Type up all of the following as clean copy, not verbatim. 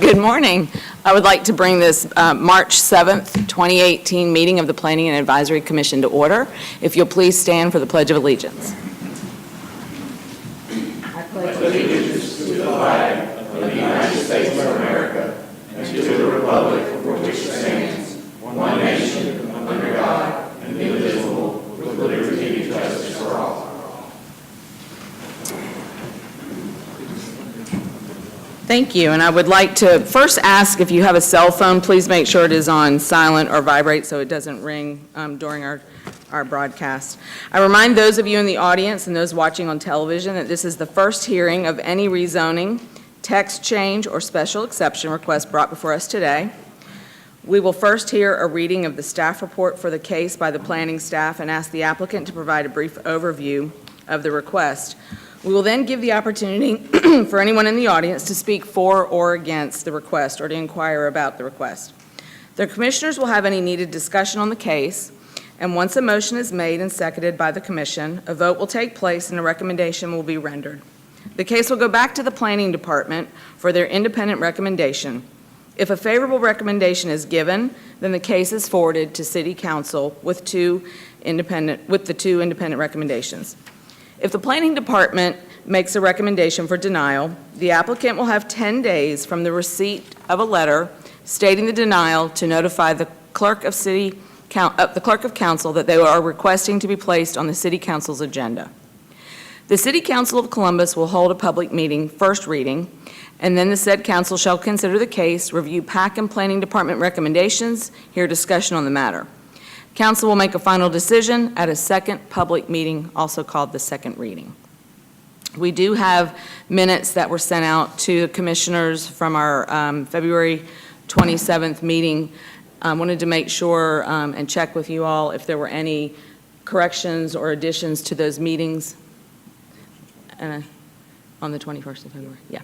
Good morning. I would like to bring this March 7th, 2018 meeting of the Planning and Advisory Commission to order. If you'll please stand for the Pledge of Allegiance. I pledge allegiance to the flag of the United States of America and to the republic for which it stands, one nation, under God, indivisible, with liberty and justice for all. Thank you, and I would like to first ask if you have a cell phone, please make sure it is on silent or vibrate so it doesn't ring during our broadcast. I remind those of you in the audience and those watching on television that this is the first hearing of any rezoning, text change, or special exception request brought before us today. We will first hear a reading of the staff report for the case by the planning staff and ask the applicant to provide a brief overview of the request. We will then give the opportunity for anyone in the audience to speak for or against the request or to inquire about the request. The commissioners will have any needed discussion on the case, and once a motion is made and seconded by the commission, a vote will take place and a recommendation will be rendered. The case will go back to the planning department for their independent recommendation. If a favorable recommendation is given, then the case is forwarded to City Council with the two independent recommendations. If the planning department makes a recommendation for denial, the applicant will have 10 days from the receipt of a letter stating the denial to notify the clerk of council that they are requesting to be placed on the City Council's agenda. The City Council of Columbus will hold a public meeting, first reading, and then the said council shall consider the case, review PAC and planning department recommendations, hear discussion on the matter. Council will make a final decision at a second public meeting, also called the second reading. We do have minutes that were sent out to the commissioners from our February 27th meeting. I wanted to make sure and check with you all if there were any corrections or additions to those meetings on the 21st of February. Yeah.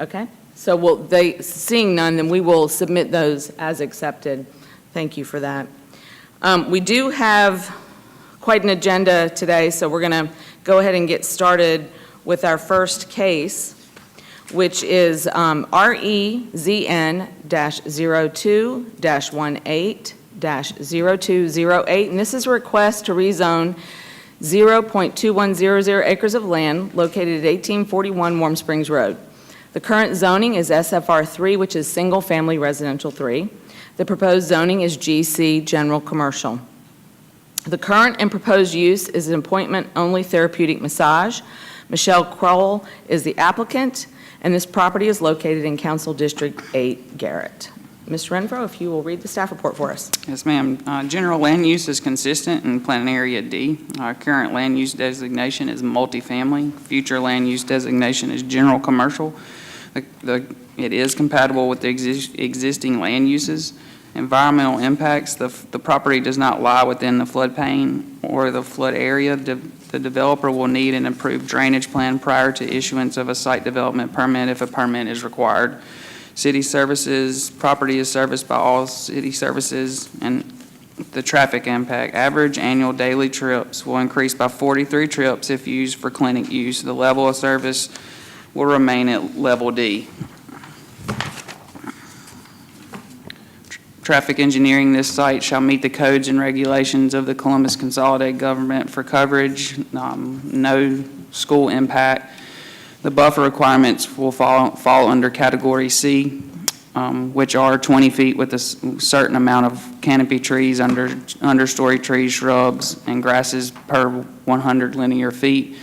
Okay. So seeing none, then we will submit those as accepted. Thank you for that. We do have quite an agenda today, so we're going to go ahead and get started with our first case, which is REZN-02-18-0208, and this is a request to rezone 0.2100 acres of land located at 1841 Warm Springs Road. The current zoning is SFR 3, which is Single Family Residential 3. The proposed zoning is GC General Commercial. The current and proposed use is an appointment-only therapeutic massage. Michelle Crowell is the applicant, and this property is located in Council District 8, Garrett. Ms. Renfro, if you will read the staff report for us. Yes, ma'am. General land use is consistent in Plan Area D. Our current land use designation is multifamily. Future land use designation is general commercial. It is compatible with the existing land uses. Environmental impacts, the property does not lie within the floodplain or the flood area. The developer will need an approved drainage plan prior to issuance of a site development permit if a permit is required. City services, property is serviced by all city services, and the traffic impact. Average annual daily trips will increase by 43 trips if used for clinic use. The level of service will remain at level D. Traffic engineering this site shall meet the codes and regulations of the Columbus Consolidated Government for coverage, no school impact. The buffer requirements will fall under Category C, which are 20 feet with a certain amount of canopy trees, understory trees, shrubs, and grasses per 100 linear feet.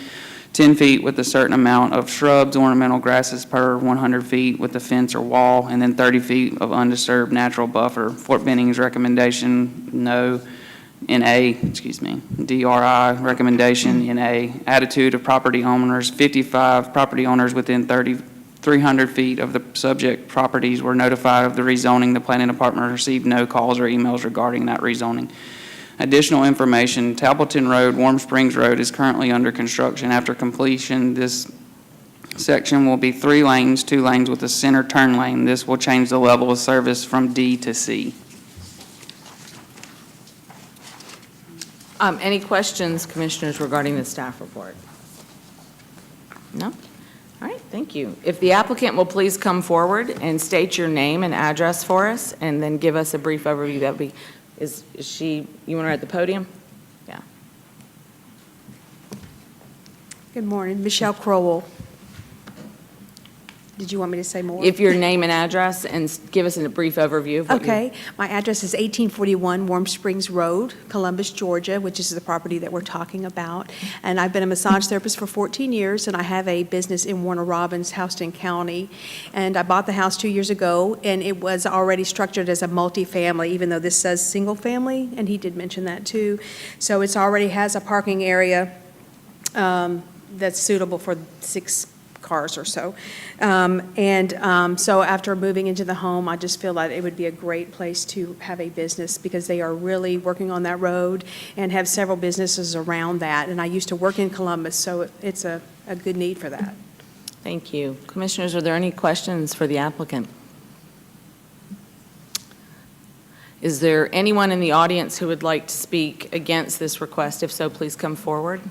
10 feet with a certain amount of shrubs, ornamental grasses per 100 feet with a fence or wall, and then 30 feet of undisturbed natural buffer. Fort Benning's recommendation, no. DRI recommendation, NA. Attitude of property owners, 55 property owners within 300 feet of the subject properties were notified of the rezoning. The planning department received no calls or emails regarding that rezoning. Additional information, Tableton Road, Warm Springs Road is currently under construction. After completion, this section will be 3 lanes, 2 lanes with a center turn lane. This will change the level of service from D to C. Any questions, commissioners, regarding the staff report? No? All right, thank you. If the applicant will please come forward and state your name and address for us, and then give us a brief overview, that would be, is she, you want her at the podium? Yeah. Good morning, Michelle Crowell. Did you want me to say more? If your name and address, and give us a brief overview of what you... Okay, my address is 1841 Warm Springs Road, Columbus, Georgia, which is the property that we're talking about. And I've been a massage therapist for 14 years, and I have a business in Warner Robins, Houston County. And I bought the house 2 years ago, and it was already structured as a multifamily, even though this says single family, and he did mention that too. So it's already has a parking area that's suitable for 6 cars or so. So after moving into the home, I just feel that it would be a great place to have a business, because they are really working on that road and have several businesses around that. And I used to work in Columbus, so it's a good need for that. Thank you. Commissioners, are there any questions for the applicant? Is there anyone in the audience who would like to speak against this request? If so, please come forward.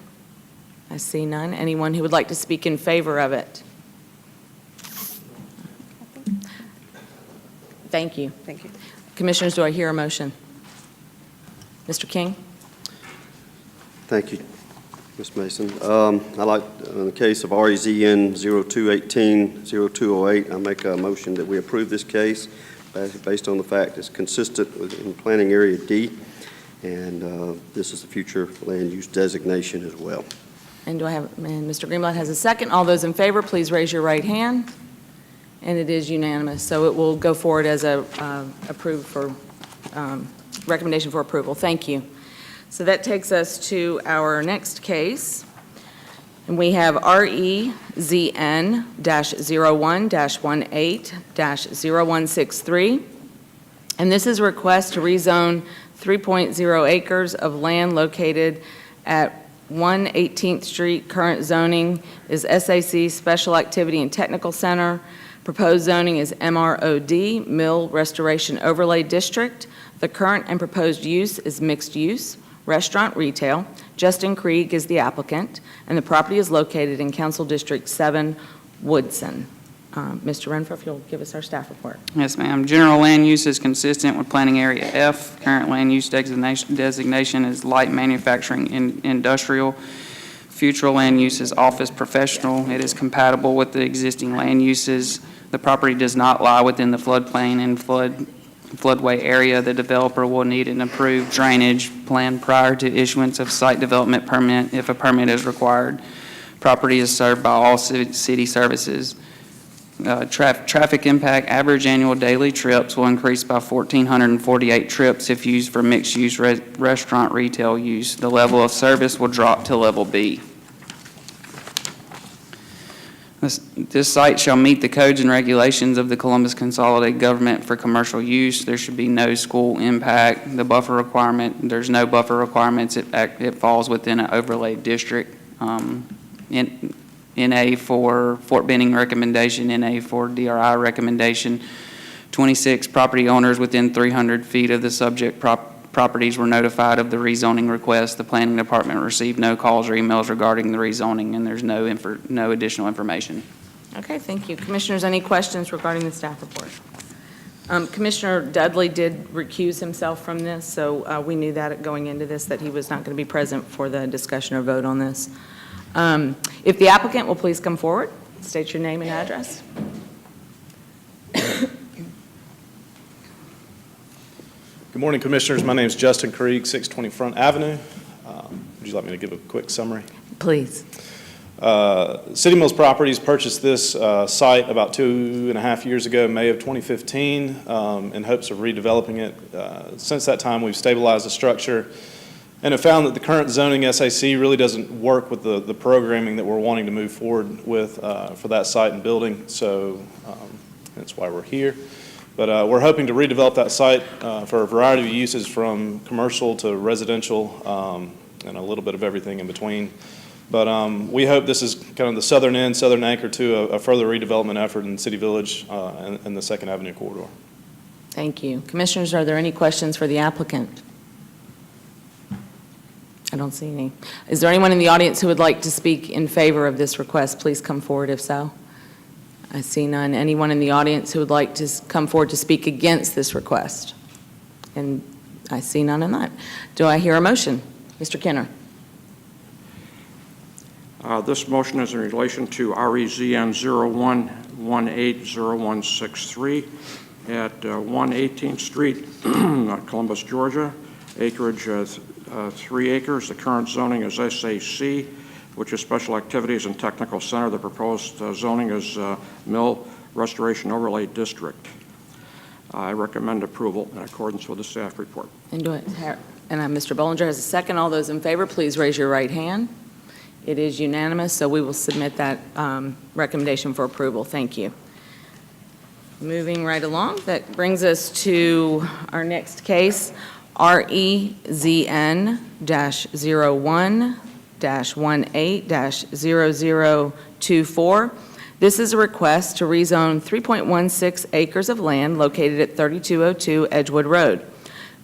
I see none. Anyone who would like to speak in favor of it? Thank you. Thank you. Commissioners, do I hear a motion? Mr. King? Thank you, Ms. Mason. I like, in the case of REZN 0218-0208, I make a motion that we approve this case based on the fact it's consistent with in planning area D, and this is the future land use designation as well. And do I have, and Mr. Greenblatt has a second. All those in favor, please raise your right hand. And it is unanimous, so it will go forward as a approved for, recommendation for approval. Thank you. So that takes us to our next case. And we have REZN-01-18-0163. And this is a request to rezone 3.0 acres of land located at 118th Street. Current zoning is SAC, Special Activity and Technical Center. Proposed zoning is MROD, Mill Restoration Overlay District. The current and proposed use is mixed use, restaurant retail. Justin Krieg is the applicant, and the property is located in Council District 7, Woodson. Mr. Renfro, if you'll give us our staff report. Yes, ma'am. General land use is consistent with planning area F. Current land use designation is light manufacturing industrial. Future land use is office professional. It is compatible with the existing land uses. The property does not lie within the floodplain and floodway area. The developer will need an approved drainage plan prior to issuance of site development permit if a permit is required. Property is served by all city services. Traffic impact, average annual daily trips will increase by 1,448 trips if used for mixed-use restaurant retail use. The level of service will drop to level B. This site shall meet the codes and regulations of the Columbus Consolidated Government for commercial use. There should be no school impact. The buffer requirement, there's no buffer requirements. It falls within an overlay district. NA for Fort Benning recommendation, NA for DRI recommendation. 26 property owners within 300 feet of the subject properties were notified of the rezoning request. The planning department received no calls or emails regarding the rezoning, and there's no additional information. Okay, thank you. Commissioners, any questions regarding the staff report? Commissioner Dudley did recuse himself from this, so we knew that going into this, that he was not going to be present for the discussion or vote on this. If the applicant will please come forward, state your name and address. Good morning, Commissioners. My name is Justin Krieg, 620 Front Avenue. Would you like me to give a quick summary? Please. City Mills Properties purchased this site about 2.5 years ago, May of 2015, in hopes of redeveloping it. Since that time, we've stabilized the structure and have found that the current zoning SAC really doesn't work with the programming that we're wanting to move forward with for that site and building, so that's why we're here. But we're hoping to redevelop that site for a variety of uses, from commercial to residential and a little bit of everything in between. But we hope this is kind of the southern anchor to a further redevelopment effort in City Village and the 2nd Avenue corridor. Thank you. Commissioners, are there any questions for the applicant? I don't see any. Is there anyone in the audience who would like to speak in favor of this request? Please come forward if so. I see none. Anyone in the audience who would like to come forward to speak against this request? And I see none in that. Do I hear a motion? Mr. Kenner. This motion is in relation to REZN 01180163 at 118th Street, Columbus, Georgia. Acreage 3 acres. The current zoning is SAC, which is Special Activities and Technical Center. The proposed zoning is Mill Restoration Overlay District. I recommend approval in accordance with the staff report. And Mr. Bollinger has a second. All those in favor, please raise your right hand. It is unanimous, so we will submit that recommendation for approval. Thank you. Moving right along, that brings us to our next case, REZN-01-18-0024. This is a request to rezone 3.16 acres of land located at 3202 Edgewood Road.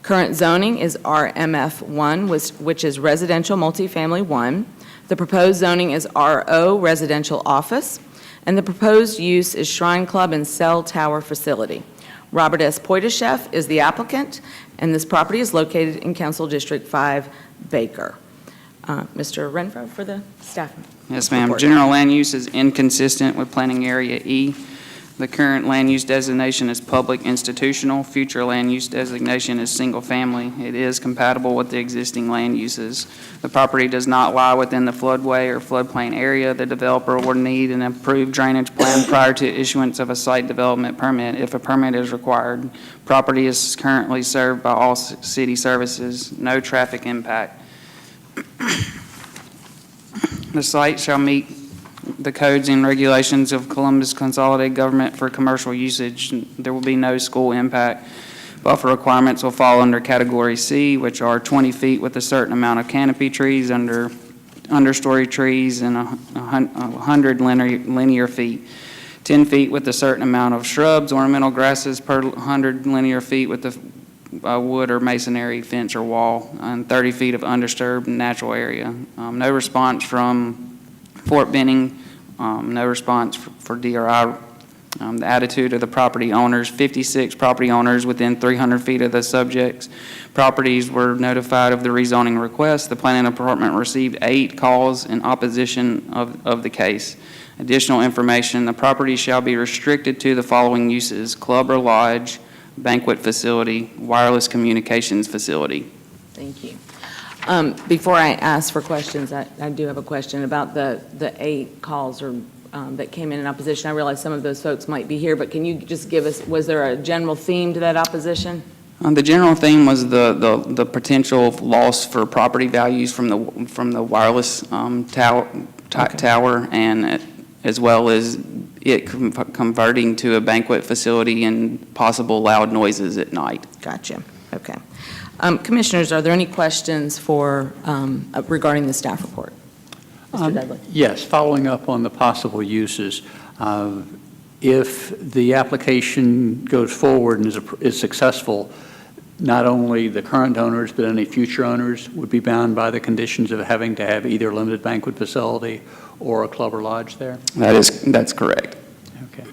Current zoning is RMF1, which is Residential Multifamily 1. The proposed zoning is RO Residential Office, and the proposed use is Shrine Club and Cell Tower Facility. Robert S. Poitashev is the applicant, and this property is located in Council District 5, Baker. Mr. Renfro for the staff. Yes, ma'am. report. General land use is inconsistent with Planning Area E. The current land use designation is public institutional. Future land use designation is single family. It is compatible with the existing land uses. The property does not lie within the floodway or floodplain area. The developer will need an approved drainage plan prior to issuance of a site development permit if a permit is required. Property is currently served by all city services. No traffic impact. The site shall meet the codes and regulations of Columbus Consolidated Government for commercial usage. There will be no school impact. Buffer requirements will fall under Category C, which are 20 feet with a certain amount of canopy trees, understory trees, and 100 linear feet. 10 feet with a certain amount of shrubs, ornamental grasses per 100 linear feet with the wood or masonry fence or wall, and 30 feet of undisturbed natural area. No response from Fort Benning, no response for DRI. The attitude of the property owners, 56 property owners within 300 feet of the subjects. Properties were notified of the rezoning request. The planning department received 8 calls in opposition of the case. Additional information, the property shall be restricted to the following uses: club or lodge, banquet facility, wireless communications facility. Thank you. Before I ask for questions, I do have a question about the 8 calls that came in opposition. I realize some of those folks might be here, but can you just give us, was there a general theme to that opposition? The general theme was the potential loss for property values from the wireless tower, and as well as it converting to a banquet facility and possible loud noises at night. Gotcha. Okay. Commissioners, are there any questions for regarding the staff report? Mr. Dudley. Yes, following up on the possible uses, if the application goes forward and is successful, not only the current owners, but any future owners would be bound by the conditions of having to have either a limited banquet facility or a club or lodge there? That's correct. Okay.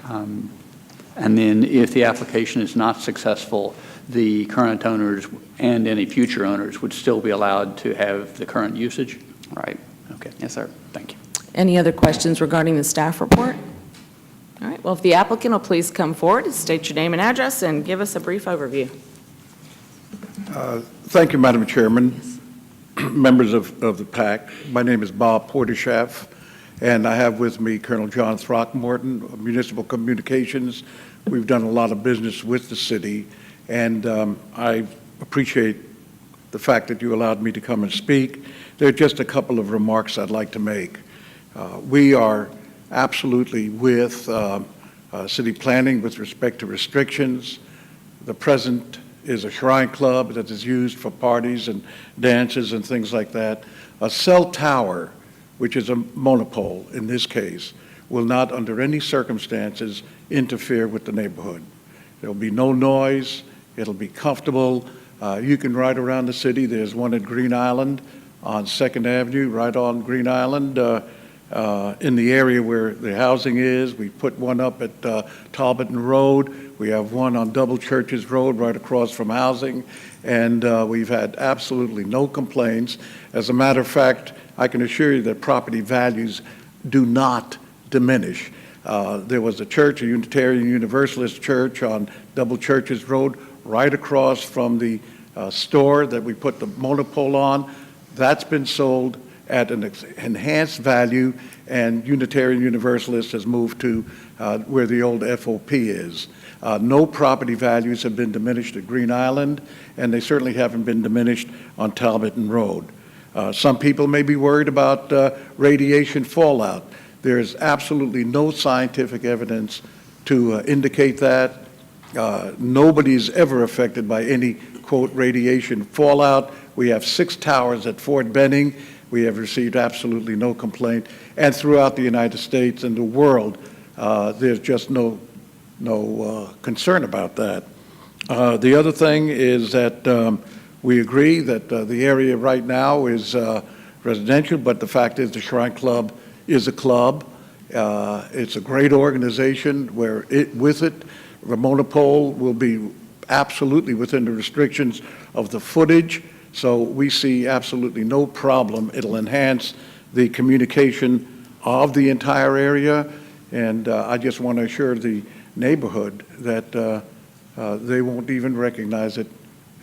And then if the application is not successful, the current owners and any future owners would still be allowed to have the current usage? Right. Okay. Yes, sir. Thank you. Any other questions regarding the staff report? All right. Well, if the applicant will please come forward, state your name and address, and give us a brief overview. Thank you, Madam Chairman, members of the PAC. My name is Bob Poitashev, and I have with me Colonel John Throckmorton of Municipal Communications. We've done a lot of business with the city, and I appreciate the fact that you allowed me to come and speak. There are just a couple of remarks I'd like to make. We are absolutely with city planning with respect to restrictions. The present is a shrine club that is used for parties and dances and things like that. A cell tower, which is a monopole in this case, will not under any circumstances interfere with the neighborhood. There will be no noise. It'll be comfortable. You can ride around the city. There's one at Green Island on 2nd Avenue, right on Green Island. in the area where the housing is. We put one up at Talbotton Road. We have one on Double Churches Road right across from housing, and we've had absolutely no complaints. As a matter of fact, I can assure you that property values do not diminish. There was a church, a Unitarian Universalist church on Double Churches Road, right across from the store that we put the monopole on. That's been sold at an enhanced value, and Unitarian Universalist has moved to where the old FOP is. No property values have been diminished at Green Island, and they certainly haven't been diminished on Talbotton Road. Some people may be worried about radiation fallout. There's absolutely no scientific evidence to indicate that. Nobody's ever affected by any, quote, radiation fallout. We have 6 towers at Fort Benning. We have received absolutely no complaint. And throughout the United States and the world, there's just no concern about that. The other thing is that we agree that the area right now is residential, but the fact is the Shrine Club is a club. It's a great organization where with it, the monopole will be absolutely within the restrictions of the footage. So we see absolutely no problem. It'll enhance the communication of the entire area. And I just want to assure the neighborhood that they won't even recognize it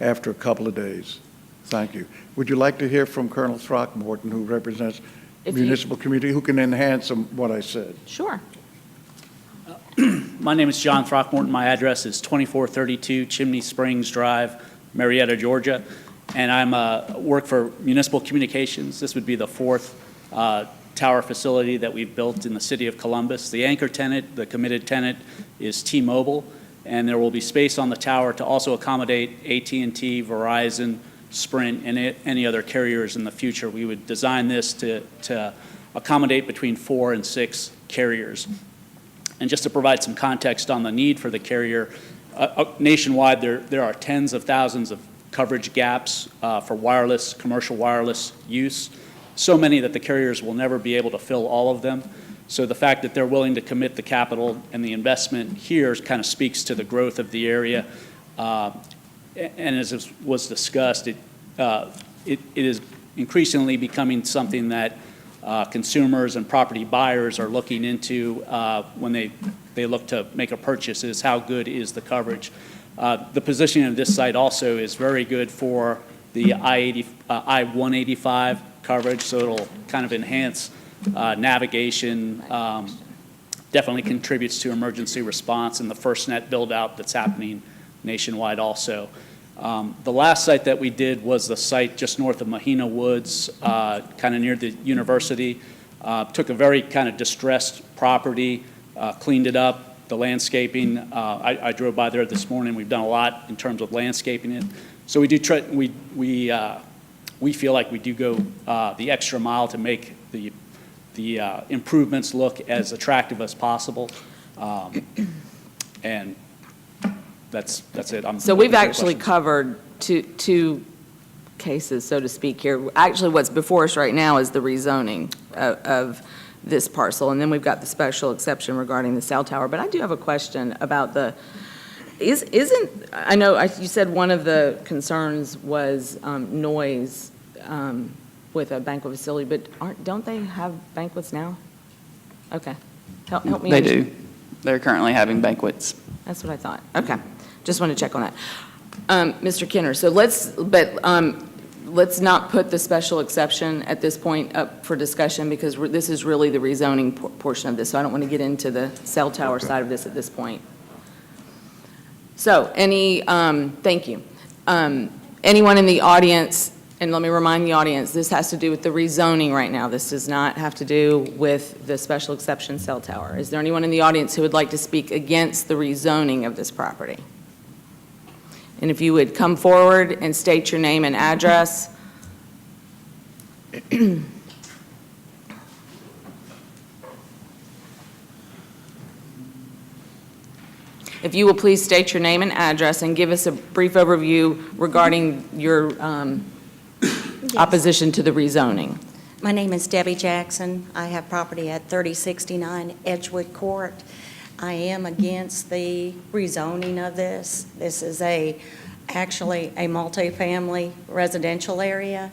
after a couple of days. Thank you. Would you like to hear from Colonel Throckmorton, who represents municipal community, who can enhance what I said? Sure. My name is John Throckmorton. My address is 2432 Chimney Springs Drive, Marietta, Georgia. And I'm work for Municipal Communications. This would be the 4th tower facility that we've built in the city of Columbus. The anchor tenant, the committed tenant, is T-Mobile, and there will be space on the tower to also accommodate AT&T, Verizon, Sprint, and any other carriers in the future. We would design this to accommodate between 4 and 6 carriers. And just to provide some context on the need for the carrier, nationwide there are tens of thousands of coverage gaps for wireless, commercial wireless use, so many that the carriers will never be able to fill all of them. So the fact that they're willing to commit the capital and the investment here kind of speaks to the growth of the area. And as was discussed, it is increasingly becoming something that consumers and property buyers are looking into when they look to make a purchase, is how good is the coverage. The positioning of this site also is very good for the I-185 coverage, so it'll kind of enhance navigation, definitely contributes to emergency response and the FirstNet build-out that's happening nationwide also. The last site that we did was the site just north of Mahina Woods, kind of near the university. Took a very kind of distressed property, cleaned it up, the landscaping. I drove by there this morning. We've done a lot in terms of landscaping it. So we do try, we feel like we do go the extra mile to make the improvements look as attractive as possible. And that's it. So we've actually covered two cases, so to speak, here. Actually, what's before us right now is the rezoning of this parcel, and then we've got the special exception regarding the cell tower. But I do have a question about I know you said one of the concerns was noise with a banquet facility, but don't they have banquets now? Okay. Help me. They do. They're currently having banquets. That's what I thought. Okay. Just want to check on that. Mr. Kenner, so let's not put the special exception at this point up for discussion, because this is really the rezoning portion of this, so I don't want to get into the cell tower side of this at this point. So thank you. Anyone in the audience, and let me remind the audience, this has to do with the rezoning right now. This does not have to do with the special exception cell tower. Is there anyone in the audience who would like to speak against the rezoning of this property? And if you would come forward and state your name and address. If you will please state your name and address and give us a brief overview regarding your opposition to the rezoning. My name is Debbie Jackson. I have property at 3069 Edgewood Court. I am against the rezoning of this. This is actually a multifamily residential area.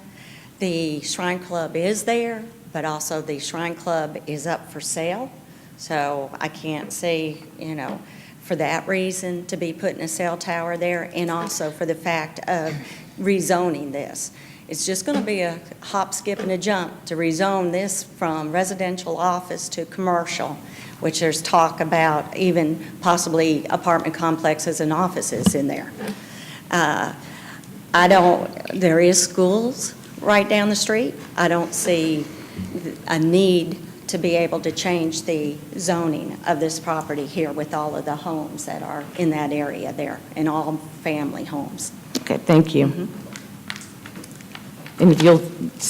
The Shrine Club is there, but also the Shrine Club is up for sale. So I can't see, for that reason to be putting a cell tower there, and also for the fact of rezoning this. It's just going to be a hop, skip, and a jump to rezone this from residential office to commercial, which there's talk about even possibly apartment complexes and offices in there. There is schools right down the street. I don't see a need to be able to change the zoning of this property here with all of the homes that are in that area there, and all family homes. Okay, thank you. And if you'll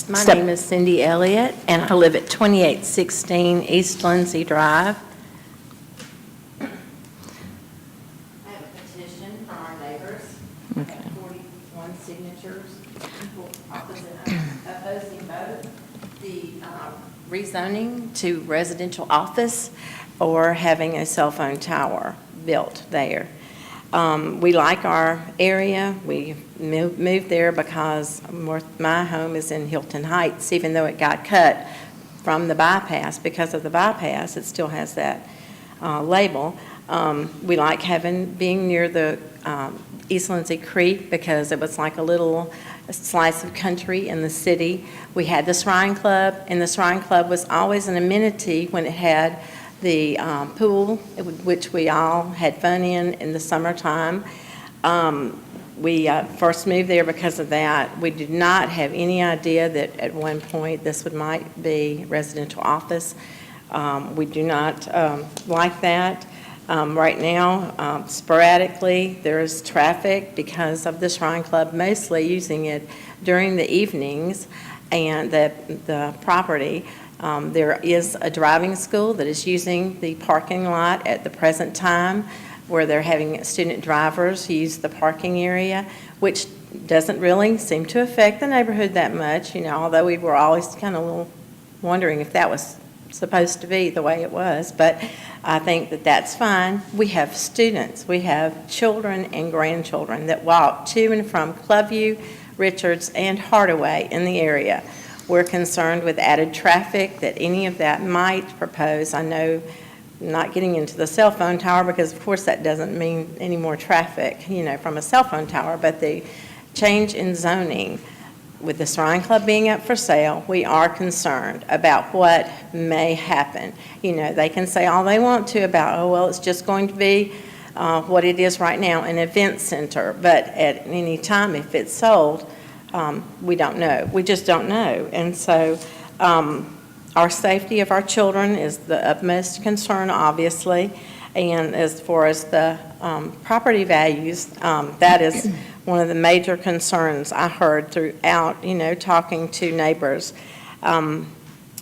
My step... name is Cindy Elliott, and I live at 2816 East Lindsay Drive. I have a petition from our neighbors. I have 41 signatures, people opposing both the rezoning to residential office or having a cell phone tower built there. We like our area. We moved there because my home is in Hilton Heights, even though it got cut from the bypass. Because of the bypass, it still has that label. We like being near the East Lindsay Creek because it was like a little slice of country in the city. We had the Shrine Club, and the Shrine Club was always an amenity when it had the pool, which we all had fun in the summertime. We first moved there because of that. We did not have any idea that at one point this might be residential office. We do not like that. Right now, sporadically, there is traffic because of the Shrine Club, mostly using it during the evenings, and the property. There is a driving school that is using the parking lot at the present time, where they're having student drivers use the parking area, which doesn't really seem to affect the neighborhood that much, although we were always kind of a little wondering if that was supposed to be the way it was. But I think that that's fine. We have students, we have children and grandchildren that walk to and from Clubview, Richards, and Hardaway in the area. We're concerned with added traffic that any of that might propose. I know, not getting into the cell phone tower, because of course that doesn't mean any more traffic, from a cell phone tower, but the change in zoning with the Shrine Club being up for sale, we are concerned about what may happen. They can say all they want to about, oh, well, it's just going to be what it is right now, an event center, but at any time if it's sold, we don't know. We just don't know. And so our safety of our children is the utmost concern, obviously. And as far as the property values, that is one of the major concerns I heard throughout, talking to neighbors. Like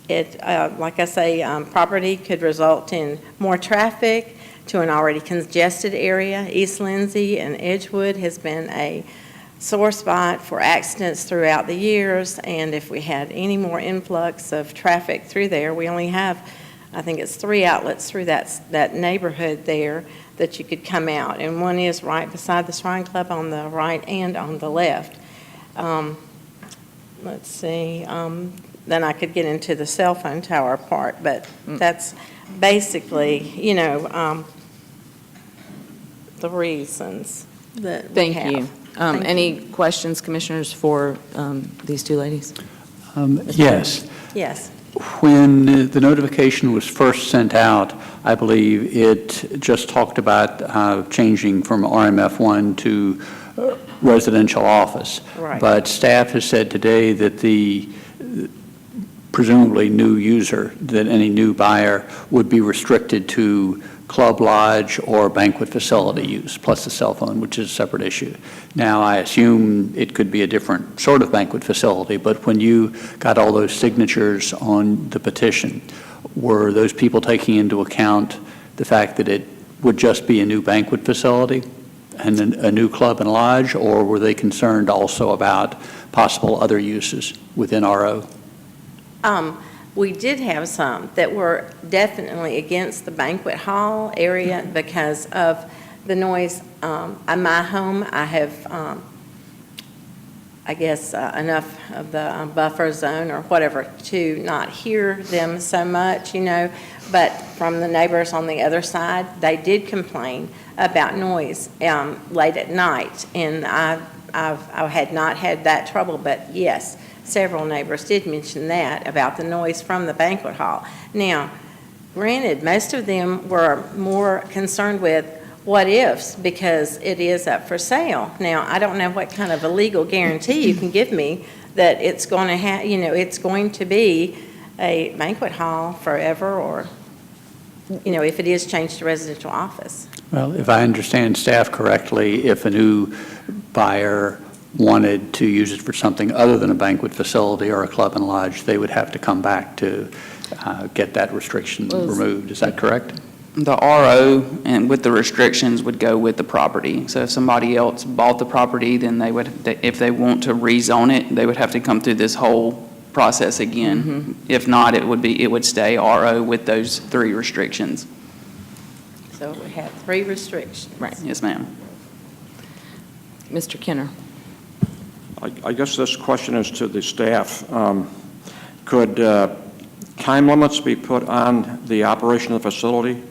I say, property could result in more traffic to an already congested area. East Lindsay and Edgewood has been a sore spot for accidents throughout the years, and if we had any more influx of traffic through there, we only have, I think it's 3 outlets through that neighborhood there that you could come out, and one is right beside the Shrine Club on the right and on the left. Let's see, then I could get into the cell phone tower part, but that's basically, the reasons that we have. Thank you. Any questions, Commissioners, for these two ladies? Yes. Yes. When the notification was first sent out, I believe it just talked about changing from RMF1 to residential office. Right. But staff has said today that the presumably new user, that any new buyer would be restricted to club lodge or banquet facility use, plus the cell phone, which is a separate issue. Now, I assume it could be a different sort of banquet facility, but when you got all those signatures on the petition, were those people taking into account the fact that it would just be a new banquet facility and a new club and lodge, or were they concerned also about possible other uses within RO? We did have some that were definitely against the banquet hall area because of the noise. In my home, I have, I guess, enough of the buffer zone or whatever to not hear them so much, you know. But from the neighbors on the other side, they did complain about noise late at night. And I had not had that trouble, but yes, several neighbors did mention that about the noise from the banquet hall. Now, granted, most of them were more concerned with what ifs because it is up for sale. Now, I don't know what kind of a legal guarantee you can give me that it's going to have, you know, it's going to be a banquet hall forever, or, you know, if it is changed to residential office. Well, if I understand staff correctly, if a new buyer wanted to use it for something other than a banquet facility or a club and lodge, they would have to come back to get that restriction removed. Is that correct? The RO and with the restrictions would go with the property. So if somebody else bought the property, then they would, if they want to rezone it, they would have to come through this whole process again. If not, it would stay RO with those 3 restrictions. So we have 3 restrictions. Right. Yes, ma'am. Mr. Kenner. I guess this question is to the staff. Could time limits be put on the operation of the facility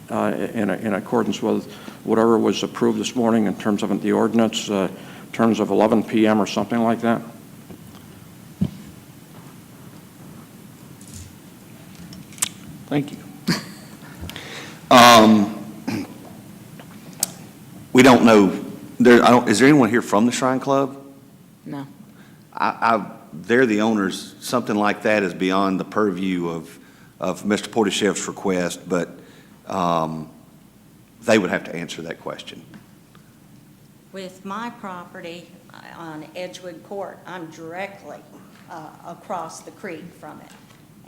in accordance with whatever was approved this morning in terms of the ordinance, in terms of 11 p.m. or something like that? Thank you. We don't know, is there anyone here from the Shrine Club? No. They're the owners. Something like that is beyond the purview of Mr. Portashev's request, but they would have to answer that question. With my property on Edgewood Court, I'm directly across the creek from it.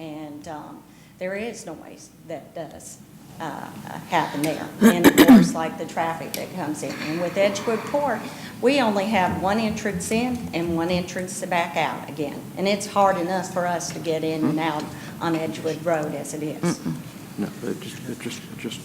And there is noise that does happen there. And of course, like the traffic that comes in. And with Edgewood Court, we only have one entrance in and one entrance back out again. And it's hard enough for us to get in and out on Edgewood Road as it is. No, it just.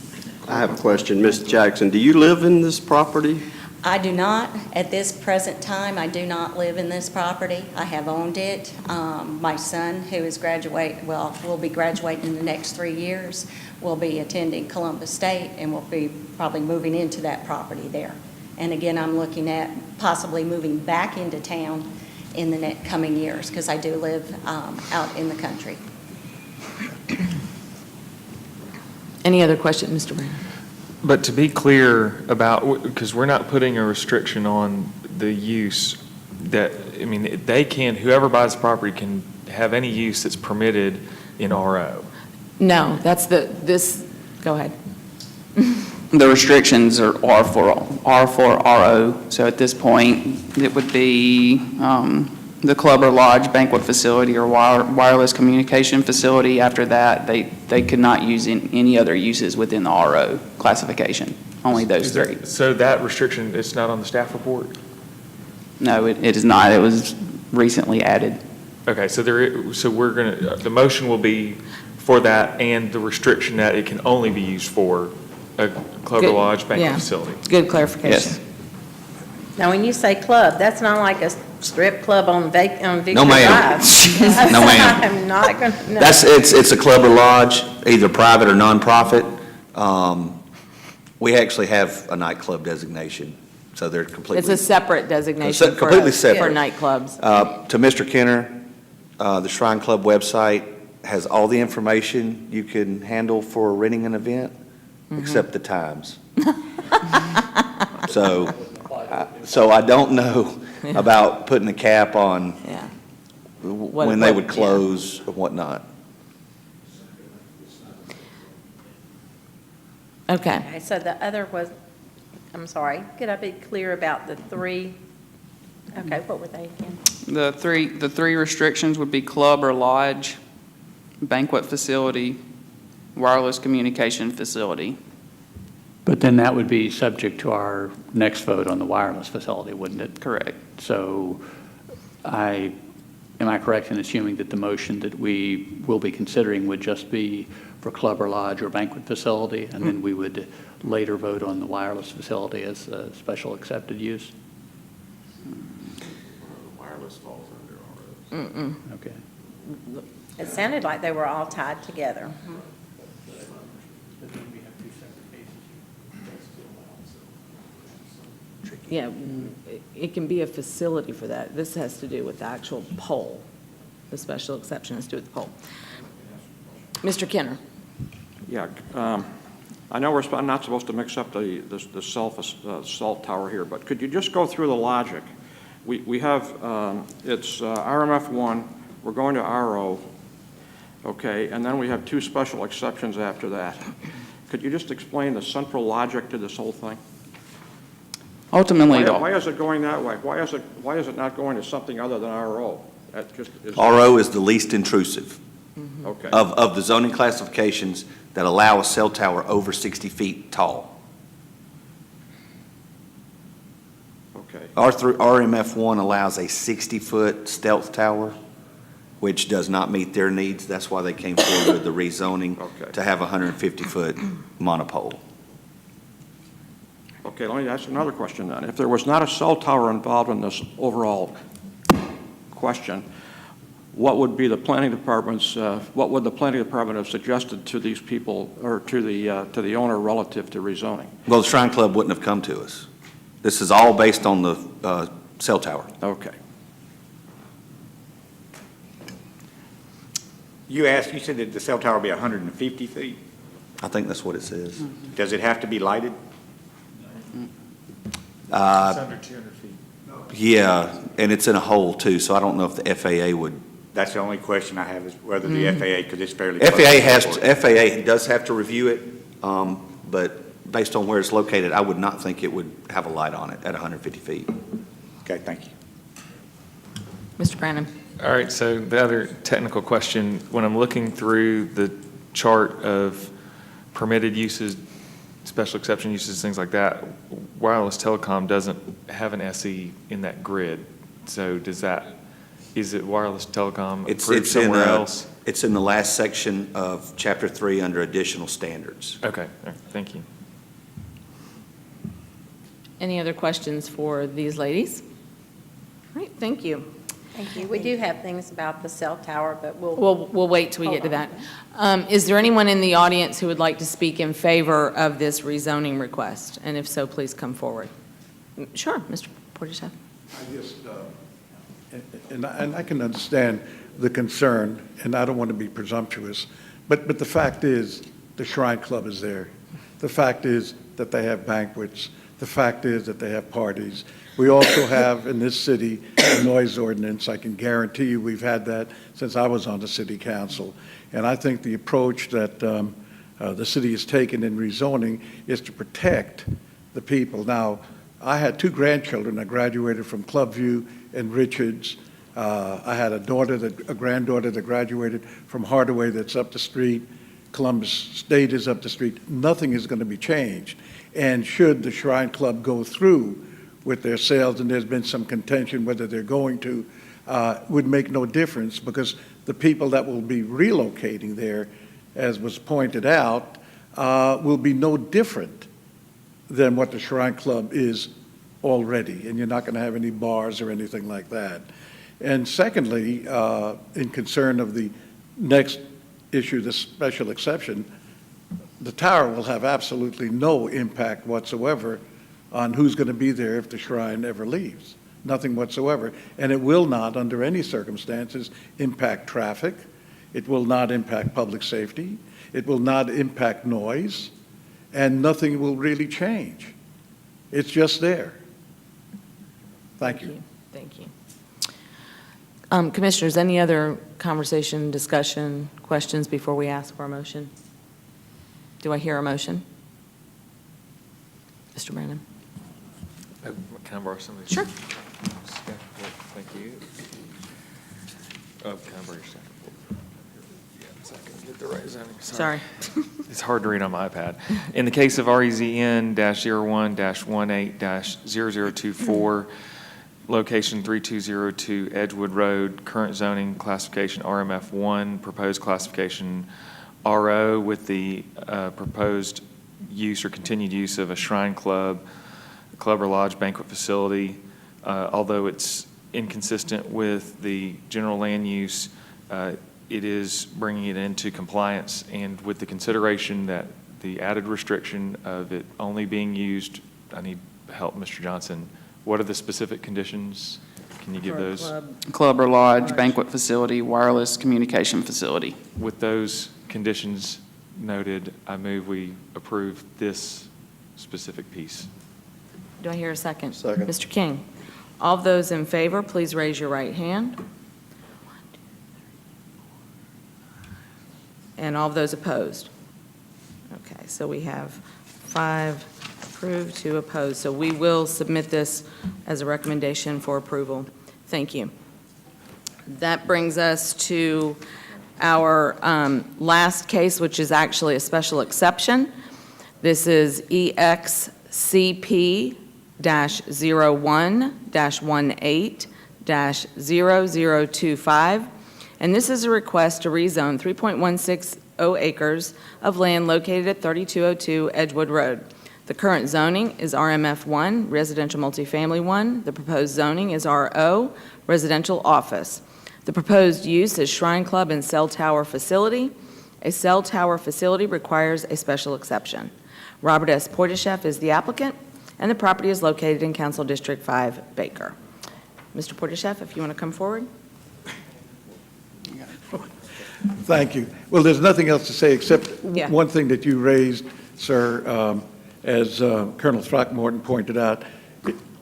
I have a question. Ms. Jackson, do you live in this property? I do not, at this present time, I do not live in this property. I have owned it. My son, who is will be graduating in the next 3 years, will be attending Columbus State and will be probably moving into that property there. And again, I'm looking at possibly moving back into town in the coming years because I do live out in the country. Any other question, Mr. Brown? But to be clear about, because we're not putting a restriction on the use that, I mean, they can, whoever buys the property can have any use that's permitted in RO. No, that's go ahead. The restrictions are for RO. So at this point, it would be the club or lodge, banquet facility, or wireless communication facility. After that, they could not use any other uses within the RO classification. Only those 3. So that restriction, it's not on the staff report? No, it is not. It was recently added. Okay, so we're going to, the motion will be for that and the restriction that it can only be used for a club or lodge banquet facility. Good clarification. Yes. Now, when you say club, that's not like a strip club on Victory Drive. No, ma'am. No, ma'am. I'm not going to, no. It's a club or lodge, either private or nonprofit. We actually have a nightclub designation, so they're completely. It's a separate designation Completely separate. for nightclubs. To Mr. Kenner, the Shrine Club website has all the information you can handle for renting an event, except the times. So I don't know about putting a cap on when they would close and whatnot. Okay. Okay, so the other was, I'm sorry, could I be clear about the 3? Okay, what were they again? The three restrictions would be club or lodge, banquet facility, wireless communication facility. But then that would be subject to our next vote on the wireless facility, wouldn't it? Correct. So I am I correct in assuming that the motion that we will be considering would just be for club or lodge or banquet facility, and then we would later vote on the wireless facility as a special accepted use? Wireless falls under ROs. Okay. It sounded like they were all tied together. Yeah, it can be a facility for that. This has to do with the actual pole. The special exception has to do with the pole. Mr. Kenner? Yeah, I know we're not supposed to mix up the cell tower here, but could you just go through the logic? We have, it's RMF 1, we're going to RO, okay, and then we have 2 special exceptions after that. Could you just explain the central logic to this whole thing? Ultimately, Why is it going that way? Why is it not going to something other than RO? RO is the least intrusive Okay. of the zoning classifications that allow a cell tower over 60 feet tall. Okay. RMF 1 allows a 60-foot stealth tower, which does not meet their needs. That's why they came forward with the rezoning Okay. to have a 150-foot monopole. Okay, let me ask another question then. If there was not a cell tower involved in this overall question, what would be the planning department's, what would the planning department have suggested to these people, or to the owner relative to rezoning? Well, the Shrine Club wouldn't have come to us. This is all based on the cell tower. Okay. You said that the cell tower will be 150 feet? I think that's what it says. Does it have to be lighted? It's under 200 feet. Yeah, and it's in a hole too, so I don't know if the FAA would. That's the only question I have, is whether the FAA, because it's fairly. FAA does have to review it, but based on where it's located, I would not think it would have a light on it at 150 feet. Okay, thank you. Mr. Branham? All right, so the other technical question, when I'm looking through the chart of permitted uses, special exception uses, things like that, wireless telecom doesn't have an SE in that grid. So is it wireless telecom approved somewhere else? It's in the last section of Chapter 3 under additional standards. Okay, all right, thank you. Any other questions for these ladies? All right, thank you. Thank you. We do have things about the cell tower, but We'll wait till we get to that. Is there anyone in the audience who would like to speak in favor of this rezoning request? And if so, please come forward. Sure, Mr. Portishead. I just, and I can understand the concern, and I don't want to be presumptuous, but the fact is, the Shrine Club is there. The fact is that they have banquets. The fact is that they have parties. We also have in this city a noise ordinance. I can guarantee you we've had that since I was on the city council. And I think the approach that the city has taken in rezoning is to protect the people. Now, I had 2 grandchildren that graduated from Clubview and Richards. I had a granddaughter that graduated from Hardaway that's up the street. Columbus State is up the street. Nothing is going to be changed. And should the Shrine Club go through with their sales, and there's been some contention whether they're going to, would make no difference, because the people that will be relocating there, as was pointed out, will be no different than what the Shrine Club is already, and you're not going to have any bars or anything like that. And secondly, in concern of the next issue, the special exception, the tower will have absolutely no impact whatsoever on who's going to be there if the shrine ever leaves. Nothing whatsoever. And it will not, under any circumstances, impact traffic. It will not impact public safety. It will not impact noise. And nothing will really change. It's just there. Thank you. Thank you. Commissioners, any other conversation, discussion, questions before we ask for a motion? Do I hear a motion? Mr. Branham? Can I borrow some of these? Sure. Thank you. Oh, can I borrow your second? Yeah, so I can get the right zoning. Sorry. It's hard to read on my iPad. In the case of REZN-01-18-0024, location 3202 Edgewood Road, current zoning classification RMF1, proposed classification RO with the proposed use or continued use of a shrine club, club or lodge banquet facility. Although it's inconsistent with the general land use, it is bringing it into compliance, and with the consideration that the added restriction of it only being used, I need help, Mr. Johnson. What are the specific conditions? Can you give those? Club or lodge, banquet facility, wireless communication facility. With those conditions noted, I move we approve this specific piece. Do I hear a second? Second. Mr. King, all of those in favor, please raise your right hand. And all of those opposed? Okay, so we have 5 approved, 2 opposed. So we will submit this as a recommendation for approval. Thank you. That brings us to our last case, which is actually a special exception. This is EXCP-01-18-0025. And this is a request to rezone 3.160 acres of land located at 3202 Edgewood Road. The current zoning is RMF1, Residential Multifamily 1. The proposed zoning is RO, Residential Office. The proposed use is Shrine Club and Cell Tower Facility. A cell tower facility requires a special exception. Robert S. Portisheff is the applicant, and the property is located in Council District 5, Baker. Mr. Portisheff, if you want to come forward. Thank you. Well, there's nothing else to say except Yeah. one thing that you raised, sir, as Colonel Throckmorton pointed out.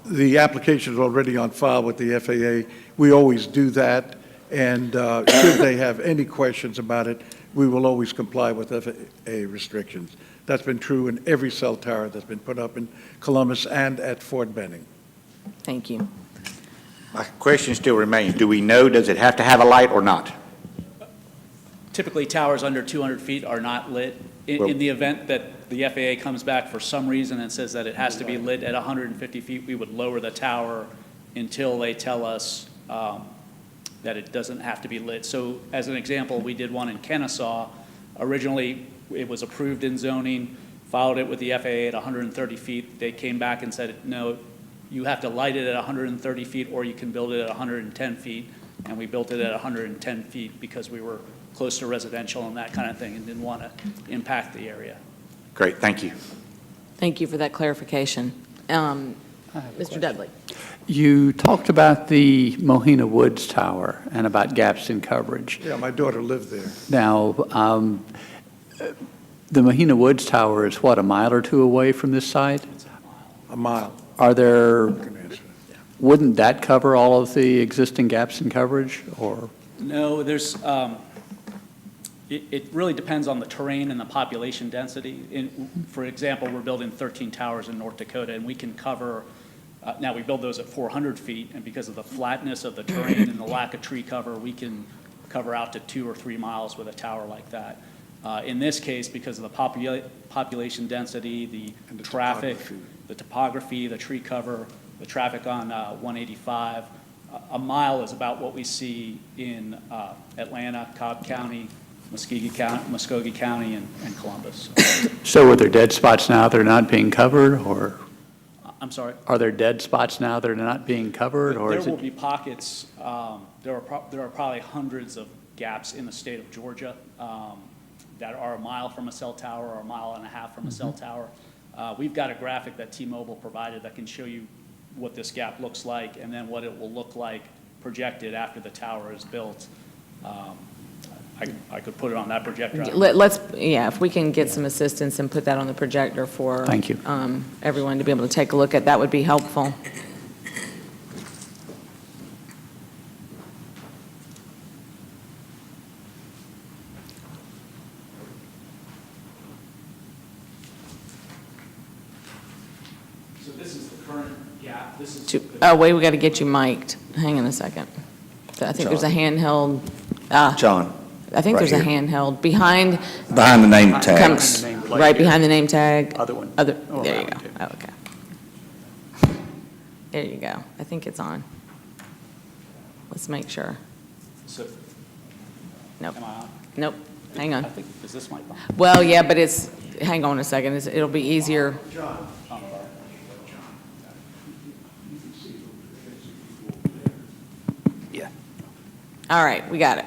The application is already on file with the FAA. We always do that, and should they have any questions about it, we will always comply with FAA restrictions. That's been true in every cell tower that's been put up in Columbus and at Fort Benning. Thank you. My question still remains, do we know, does it have to have a light or not? Typically, towers under 200 feet are not lit. In the event that the FAA comes back for some reason and says that it has to be lit at 150 feet, we would lower the tower until they tell us that it doesn't have to be lit. So as an example, we did one in Kennesaw. Originally, it was approved in zoning, filed it with the FAA at 130 feet. They came back and said, no, you have to light it at 130 feet or you can build it at 110 feet. And we built it at 110 feet because we were close to residential and that kind of thing and didn't want to impact the area. Great, thank you. Thank you for that clarification. Mr. Dudley. You talked about the Mohina Woods Tower and about gaps in coverage. Yeah, my daughter lived there. Now, the Mohina Woods Tower is what, a mile or two away from this site? A mile. Are there, wouldn't that cover all of the existing gaps in coverage, or? No, there's, it really depends on the terrain and the population density. For example, we're building 13 towers in North Dakota, and we can cover, now we build those at 400 feet, and because of the flatness of the terrain and the lack of tree cover, we can cover out to 2 or 3 miles with a tower like that. In this case, because of the population density, the traffic, the topography, the tree cover, the traffic on 185, a mile is about what we see in Atlanta, Cobb County, Muskogee County, and Columbus. So are there dead spots now that are not being covered, or? I'm sorry? Are there dead spots now that are not being covered, or There is it? will be pockets, there are probably hundreds of gaps in the state of Georgia that are a mile from a cell tower or a mile and a half from a cell tower. We've got a graphic that T-Mobile provided that can show you what this gap looks like and then what it will look like projected after the tower is built. I could put it on that projector. Yeah, if we can get some assistance and put that on the projector for Thank you. Everyone to be able to take a look at, that would be helpful. So this is the current gap. This is Oh, wait, we got to get you mic'd. Hang on a second. I think there's a handheld. John. I think right there's a here. handheld behind. Behind the name tags. Right behind the name tag. Other one. There you that go. one, too. Oh, okay. There you go. I think it's on. Let's make sure. So, Nope. am I on? Nope, hang on. I think, is this mic on? Well, yeah, but hang on a second, it'll be easier. Yeah. All right, we got it.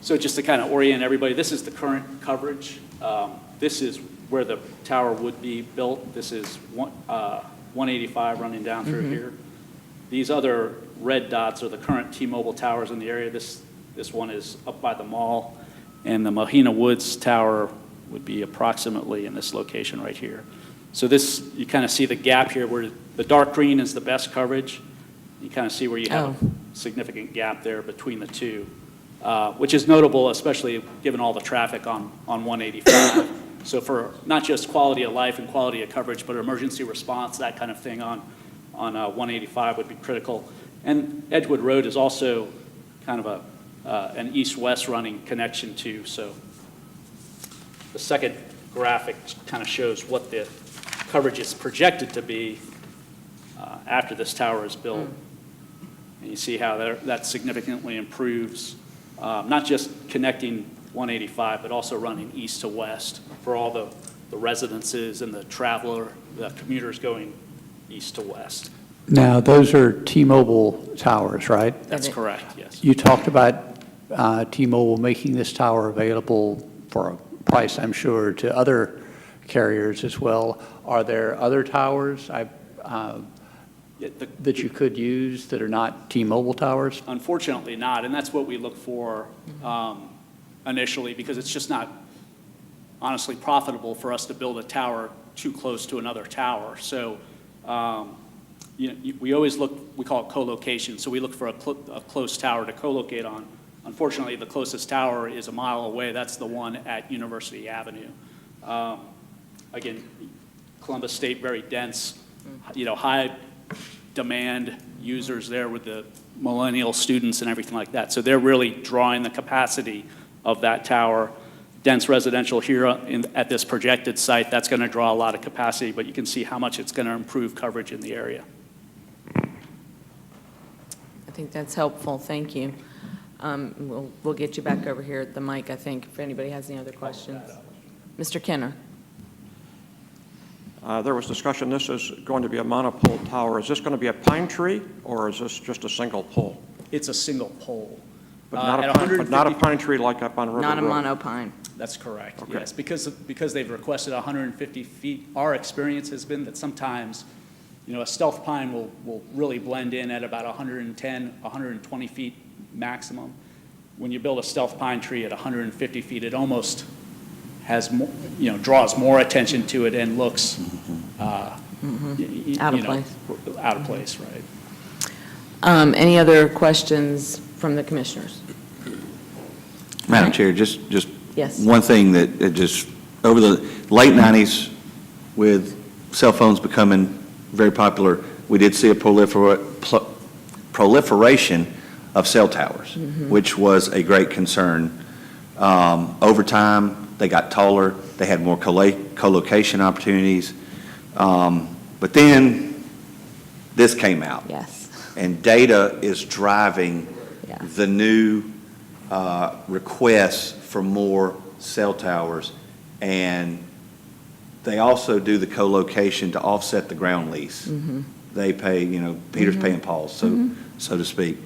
So just to kind of orient everybody, this is the current coverage. This is where the tower would be built. This is 185 running down through here. These other red dots are the current T-Mobile towers in the area. This one is up by the mall, and the Mahina Woods Tower would be approximately in this location right here. So this, you kind of see the gap here where the dark green is the best coverage. You kind of see where you have a significant gap there between the two, which is notable, especially given all the traffic on 185. So for not just quality of life and quality of coverage, but emergency response, that kind of thing on 185 would be critical. And Edgewood Road is also kind of an east-west running connection too. So the second graphic kind of shows what the coverage is projected to be after this tower is built. And you see how that significantly improves, not just connecting 185, but also running east to west for all the residences and the commuters going east to west. Now, those are T-Mobile towers, right? That's correct, yes. You talked about T-Mobile making this tower available for a price, I'm sure, to other carriers as well. Are there other towers that you could use that are not T-Mobile towers? Unfortunately not, and that's what we look for initially, because it's just not honestly profitable for us to build a tower too close to another tower. So we always look, we call it co-location, so we look for a close tower to co-locate on. Unfortunately, the closest tower is a mile away. That's the one at University Avenue. Again, Columbus State, very dense, high demand users there with the millennial students and everything like that. So they're really drawing the capacity of that tower. Dense residential here at this projected site, that's going to draw a lot of capacity, but you can see how much it's going to improve coverage in the area. I think that's helpful, thank you. We'll get you back over here at the mic, I think, if anybody has any other questions. Mr. Kenner. There was discussion, this is going to be a monopole tower. Is this going to be a pine tree, or is this just a single pole? It's a single pole. But not a pine tree like up on River Road? Not a monopine. That's correct, Okay. yes. Because they've requested 150 feet, our experience has been that sometimes, a stealth pine will really blend in at about 110, 120 feet maximum. When you build a stealth pine tree at 150 feet, it almost has more, draws more attention to it and looks Out of place. Out of place, right? Any other questions from the commissioners? Madam Chair, just Yes. one thing that just, over the late 90s, with cell phones becoming very popular, we did see a proliferation of cell towers, which was a great concern. Over time, they got taller, they had more co-location opportunities, but then this came out. Yes. And data is driving the new requests for more cell towers, and they also do the co-location to offset the ground lease. They pay, Peter's paying Paul's, so to speak.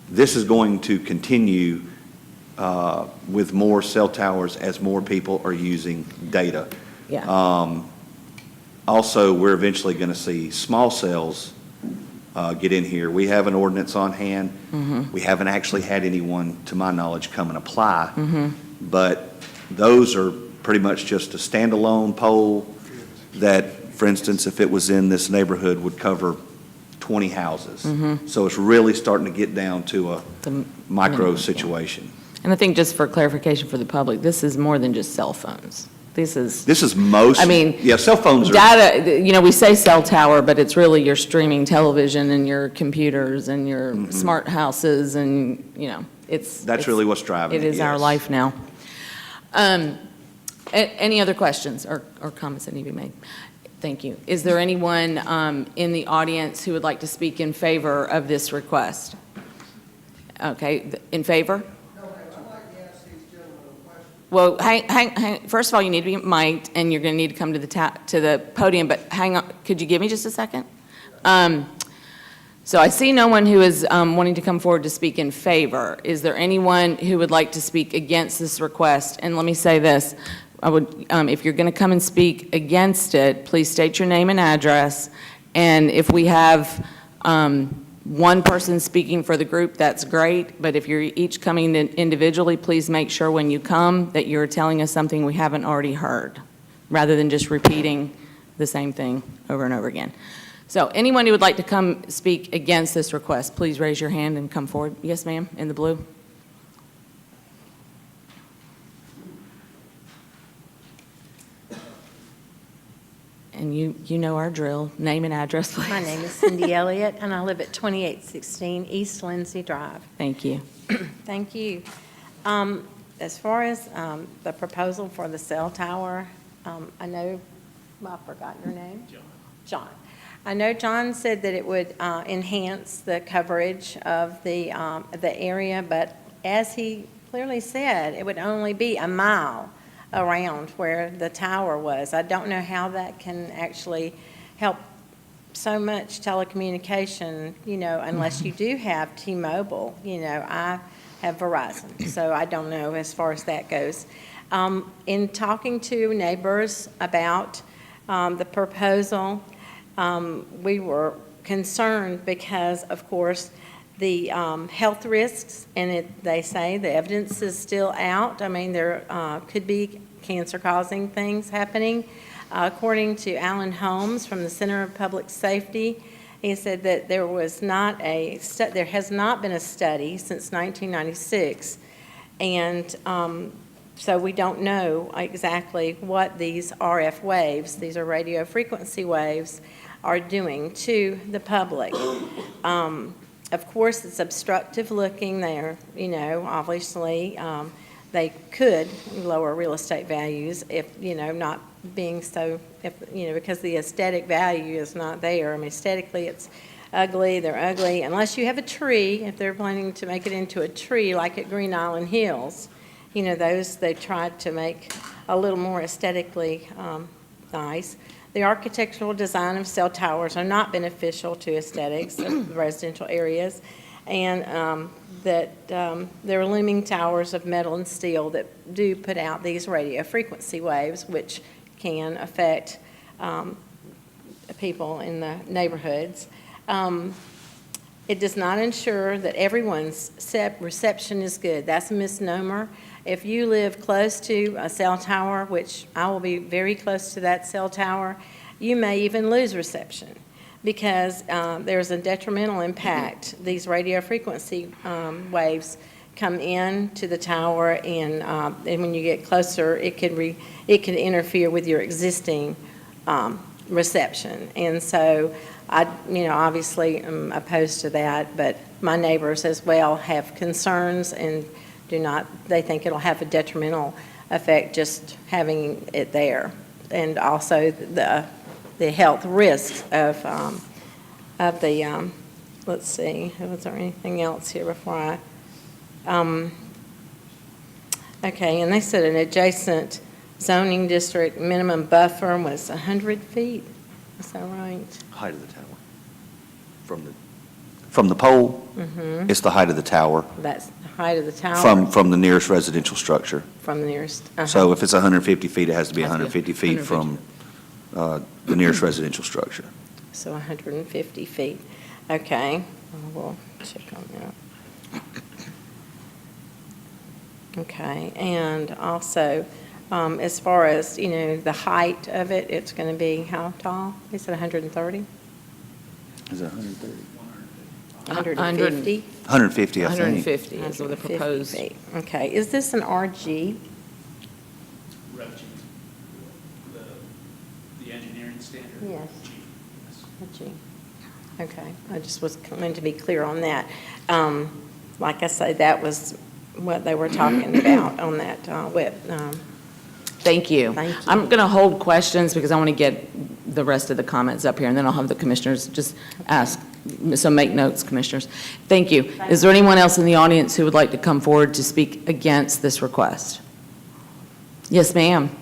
This is going to continue with more cell towers as more people are using data. Yeah. Also, we're eventually going to see small cells get in here. We have an ordinance on hand. We haven't actually had anyone, to my knowledge, come and apply. But those are pretty much just a standalone pole that, for instance, if it was in this neighborhood, would cover 20 houses. So it's really starting to get down to a micro situation. And I think just for clarification for the public, this is more than just cell phones. This is most, cell phones are. Data, we say cell tower, but it's really your streaming television and your computers and your smart houses and, That's really what's driving it. It is our life now. Any other questions or comments that need to be made? Thank you. Is there anyone in the audience who would like to speak in favor of this request? Okay, in favor? No, ma'am, I'd like to ask these gentlemen a question. Well, hang, first of all, you need to be mic'd, and you're going to need to come to the podium, but hang on, could you give me just a second? So I see no one who is wanting to come forward to speak in favor. Is there anyone who would like to speak against this request? And let me say this, I would, if you're going to come and speak against it, please state your name and address, and if we have one person speaking for the group, that's great, but if you're each coming in individually, please make sure when you come that you're telling us something we haven't already heard, rather than just repeating the same thing over and over again. So anyone who would like to come speak against this request, please raise your hand and come forward. Yes, ma'am, in the blue. And you know our drill. Name and address, please. My name is Cindy Elliott, and I live at 2816 East Lindsay Drive. Thank you. Thank you. As far as the proposal for the cell tower, I know, I forgot your name? John. I know John said that it would enhance the coverage of the area, but as he clearly said, it would only be a mile around where the tower was. I don't know how that can actually help so much telecommunication, unless you do have T-Mobile. I have Verizon, so I don't know as far as that goes. In talking to neighbors about the proposal, we were concerned because, of course, the health risks, and they say the evidence is still out. I mean, there could be cancer-causing things happening. According to Alan Holmes from the Center of Public Safety, he said that there has not been a study since 1996, and so we don't know exactly what these RF waves, these are radio frequency waves, are doing to the public. Of course, it's obstructive looking there, obviously. They could lower real estate values if, not being so, because the aesthetic value is not there. I mean, aesthetically, it's ugly, they're ugly. Unless you have a tree, if they're planning to make it into a tree like at Green Island Hills, those they tried to make a little more aesthetically nice. The architectural design of cell towers are not beneficial to aesthetics of residential areas, and that there are looming towers of metal and steel that do put out these radio frequency waves, which can affect people in the neighborhoods. It does not ensure that everyone's reception is good. That's a misnomer. If you live close to a cell tower, which I will be very close to that cell tower, you may even lose reception because there's a detrimental impact. These radio frequency waves come in to the tower, and when you get closer, it can interfere with your existing reception. And so I, obviously am opposed to that, but my neighbors as well have concerns and they think it'll have a detrimental effect just having it there. And also the health risks of the, let's see, was there anything else here before okay, and they said an adjacent zoning district minimum buffer was 100 feet. Is that right? Height of the tower. From the pole, it's the height of the tower. That's the height of the tower? From the nearest residential structure. From the nearest. So if it's 150 feet, it has to be Has to be 150 feet from the nearest residential structure. So 150 feet. Okay, we'll check on that. Okay, and also, as far as, the height of it, it's going to be how tall? Is it 130? Is it 130? 150? 150, I think. 150 is the 150 proposed. feet. Okay, is this an RG? The engineering standard? Yes. RG. Okay, I just was going to be clear on that. Like I say, that was what they were talking about on that web. Thank you. Thank you. I'm going to hold questions because I want to get the rest of the comments up here, and then I'll have the commissioners just ask, so make notes, commissioners. Thank you. Is there anyone else in the audience who would like to come forward to speak against this request? Yes, ma'am.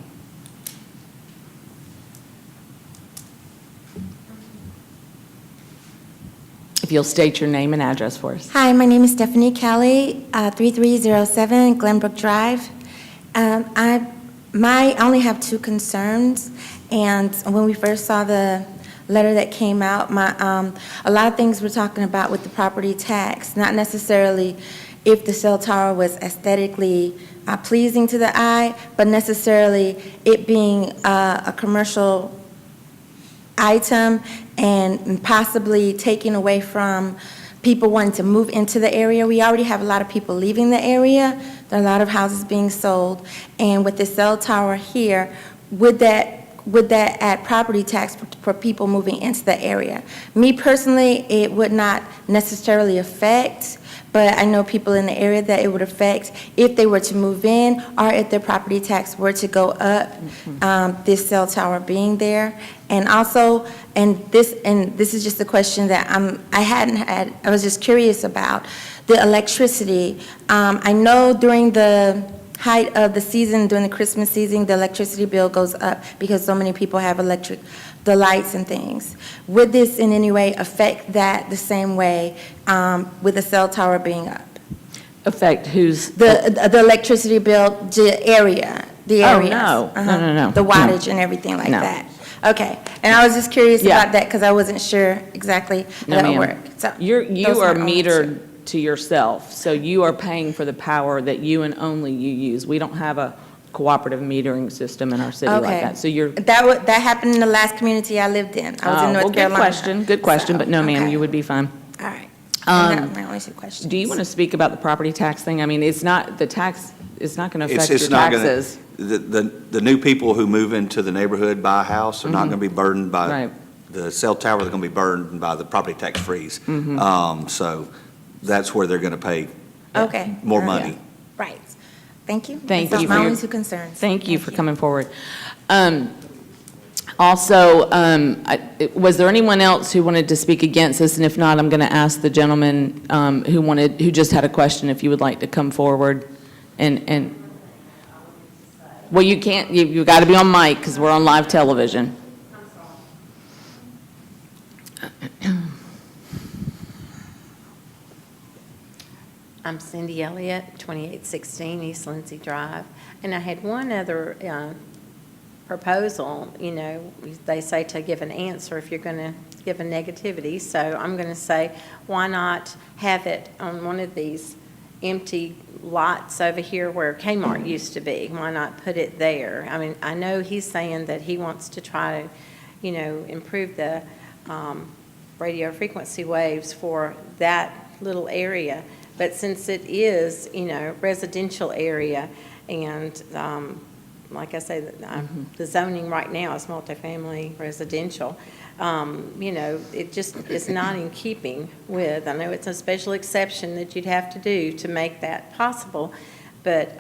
If you'll state your name and address for us. Hi, my name is Stephanie Kelly, 3307 Glenbrook Drive. I only have two concerns, and when we first saw the letter that came out, a lot of things we're talking about with the property tax, not necessarily if the cell tower was aesthetically pleasing to the eye, but necessarily it being a commercial item and possibly taking away from people wanting to move into the area. We already have a lot of people leaving the area. There are a lot of houses being sold. And with the cell tower here, would that add property tax for people moving into the area? Me personally, it would not necessarily affect, but I know people in the area that it would affect if they were to move in or if their property tax were to go up, this cell tower being there. And also, and this is just a question that I was just curious about, the electricity. I know during the height of the season, during the Christmas season, the electricity bill goes up because so many people have the lights and things. Would this in any way affect that the same way with the cell tower being up? Affect whose? The electricity bill, the areas. Oh, no. No. The wattage and everything like that. Okay, and I was just curious about that because I wasn't sure exactly how that worked. So you are metered to yourself, so you are paying for the power that you and only you use. We don't have a cooperative metering system in our city like that. So you're that happened in the last community I lived in. I was in North Carolina. Good question, but no, ma'am, you would be fine. All right. My only two questions. Do you want to speak about the property tax thing? I mean, it's not the tax. It's not going to affect your taxes. The new people who move into the neighborhood, buy a house, are not going to be burdened by the cell tower. They're going to be burdened by the property tax freeze. So that's where they're going to pay more money. Right. Thank you. Thank That's you. my only two concerns. Thank you for coming forward. Also, was there anyone else who wanted to speak against this? And if not, I'm going to ask the gentleman who just had a question, if you would like to come forward and well, you can't. You got to be on mic because we're on live television. I'm Cindy Elliott, 2816 East Lindsay Drive, and I had one other proposal. You know, they say to give an answer if you're going to give a negativity, so I'm going to say, why not have it on one of these empty lots over here where Kmart used to be? Why not put it there? I mean, I know he's saying that he wants to try to, you know, improve the radio frequency waves for that little area. But since it is, you know, residential area, and like I say, the zoning right now is multifamily residential, you know, it just is not in keeping with, I know it's a special exception that you'd have to do to make that possible, but,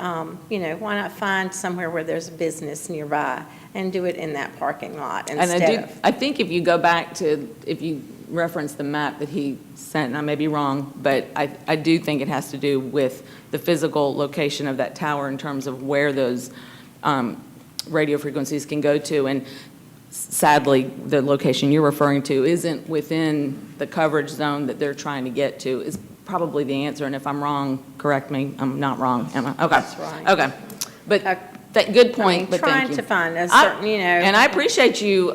you know, why not find somewhere where there's a business nearby and do it in that parking lot instead of. I think if you go back to, if you reference the map that he sent, and I may be wrong, but I do think it has to do with the physical location of that tower in terms of where those radio frequencies can go to. And sadly, the location you're referring to isn't within the coverage zone that they're trying to get to, is probably the answer. And if I'm wrong, correct me. I'm not wrong, am I? Okay. That's right. Okay. But good point, I mean, but thank trying you. to find a certain, you know. And I appreciate you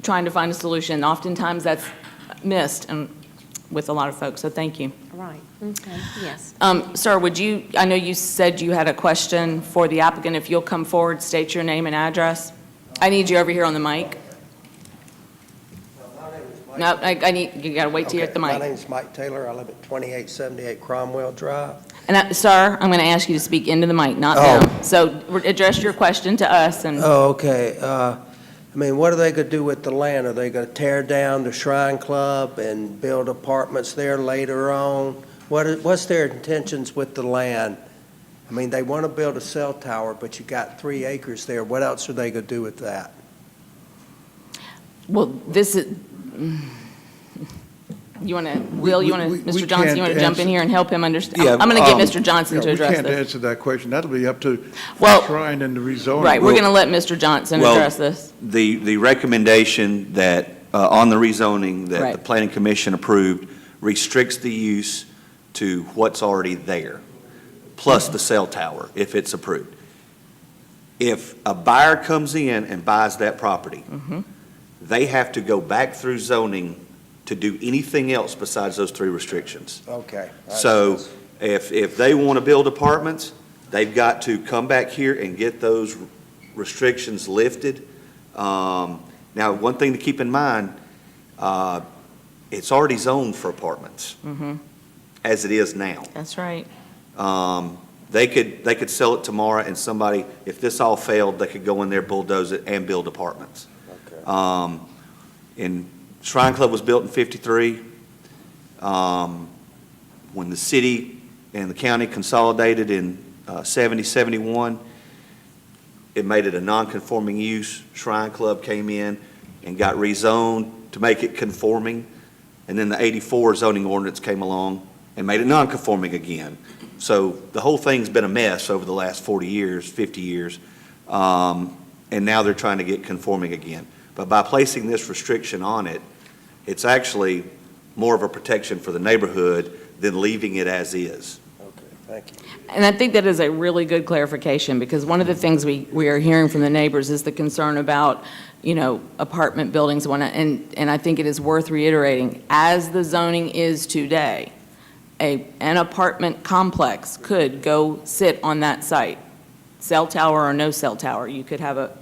trying to find a solution. Oftentimes that's missed and with a lot of folks, so thank you. Right, okay, yes. Sir, would you, I know you said you had a question for the applicant. If you'll come forward, state your name and address. I need you over here on the mic. No, I need, you gotta wait till you're at the mic. My name's Mike Taylor. I live at 2878 Cromwell Drive. And sir, I'm gonna ask you to speak into the mic, not them. So address your question to us and. Oh, okay. I mean, what are they going to do with the land? Are they going to tear down the Shrine Club and build apartments there later on? What's their intentions with the land? I mean, they want to build a cell tower, but you got 3 acres there. What else are they going to do with that? Well, this is, you want to, Will, you want to, we Mr. Johnson, you want to can't jump in answer- here and help him understand? Yeah, I'm going to get Mr. Johnson to We address can't this. answer that question. That'll be up to Well, Shrine and the rezoning. Right, we're going to let Mr. Johnson Well, address this. The recommendation that, on the rezoning that the Right. Planning Commission approved restricts the use to what's already there, plus the cell tower, if it's approved. If a buyer comes in and buys that property, they have to go back through zoning to do anything else besides those three restrictions. Okay. So if they want to build apartments, they've got to come back here and get those restrictions lifted. Now, one thing to keep in mind, it's already zoned for apartments, as it is now. That's right. They could sell it tomorrow, and somebody, if this all failed, they could go in there, bulldoze it, and build apartments. Okay. And Shrine Club was built in '53. When the city and the county consolidated in 70, 71, it made it a non-conforming use. Shrine Club came in and got rezoned to make it conforming. And then the '84 zoning ordinance came along and made it non-conforming again. So the whole thing's been a mess over the last 40 years, 50 years. And now they're trying to get conforming again. But by placing this restriction on it, it's actually more of a protection for the neighborhood than leaving it as is. Okay, thank you. And I think that is a really good clarification, because one of the things we are hearing from the neighbors is the concern about, apartment buildings, and I think it is worth reiterating, as the zoning is today, an apartment complex could go sit on that site, cell tower or no cell tower. You could have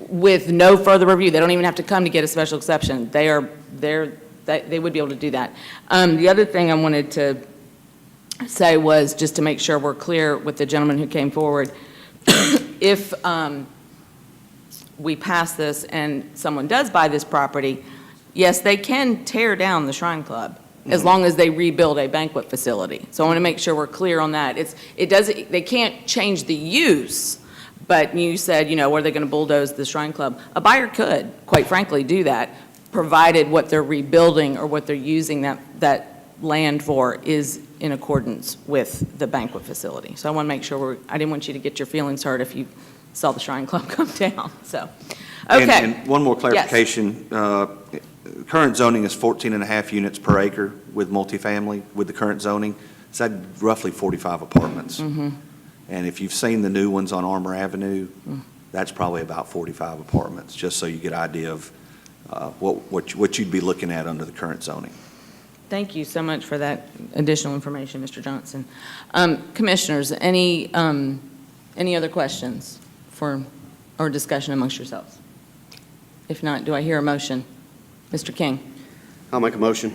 with no further review. They don't even have to come to get a special exception. They would be able to do that. The other thing I wanted to say was, just to make sure we're clear with the gentleman who came forward, if we pass this and someone does buy this property, yes, they can tear down the Shrine Club as long as they rebuild a banquet facility. So I want to make sure we're clear on that. They can't change the use, but you said, are they going to bulldoze the Shrine Club? A buyer could, quite frankly, do that, provided what they're rebuilding or what they're using that land for is in accordance with the banquet facility. So I want to make sure I didn't want you to get your feelings hurt if you saw the Shrine Club come down, so. Okay. And one more clarification. Current zoning is 14 and a half units per acre with multifamily, with the current zoning. It's at roughly 45 apartments. And if you've seen the new ones on Armour Avenue, that's probably about 45 apartments, just so you get an idea of what you'd be looking at under the current zoning. Thank you so much for that additional information, Mr. Johnson. Commissioners, any other questions or discussion amongst yourselves? If not, do I hear a motion? Mr. King. I'll make a motion.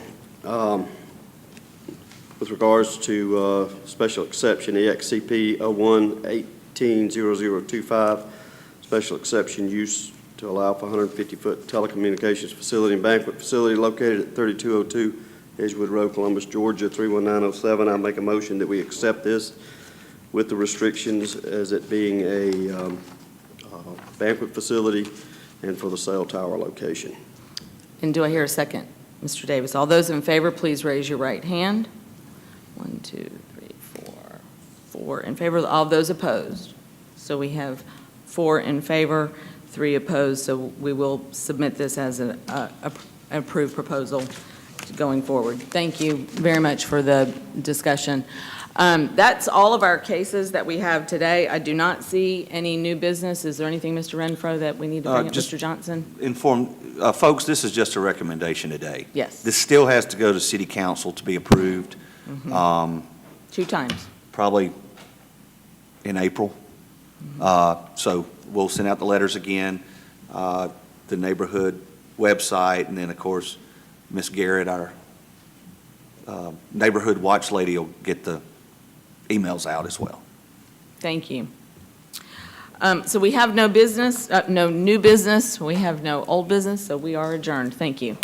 With regards to special exception, EXCP 01-180025, special exception use to allow for 150-foot telecommunications facility and banquet facility located at 3202 Edgewood Road, Columbus, Georgia, 31907. I make a motion that we accept this with the restrictions as it being a banquet facility and for the cell tower location. And do I hear a second? Mr. Davis. All those in favor, please raise your right hand. 1, 2, 3, 4. 4 in favor. All those opposed. So we have 4 in favor, 3 opposed. So we will submit this as an approved proposal going forward. Thank you very much for the discussion. That's all of our cases that we have today. I do not see any new business. Is there anything, Mr. Renfro, that we need to bring up, Mr. Johnson? Folks, this is just a recommendation today. Yes. This still has to go to city council to be approved. 2 times. Probably in April. So we'll send out the letters again, the neighborhood website, and then, of course, Ms. Garrett, our neighborhood watch lady, will get the emails out as well. Thank you. So we have no business, no new business. We have no old business, so we are adjourned. Thank you.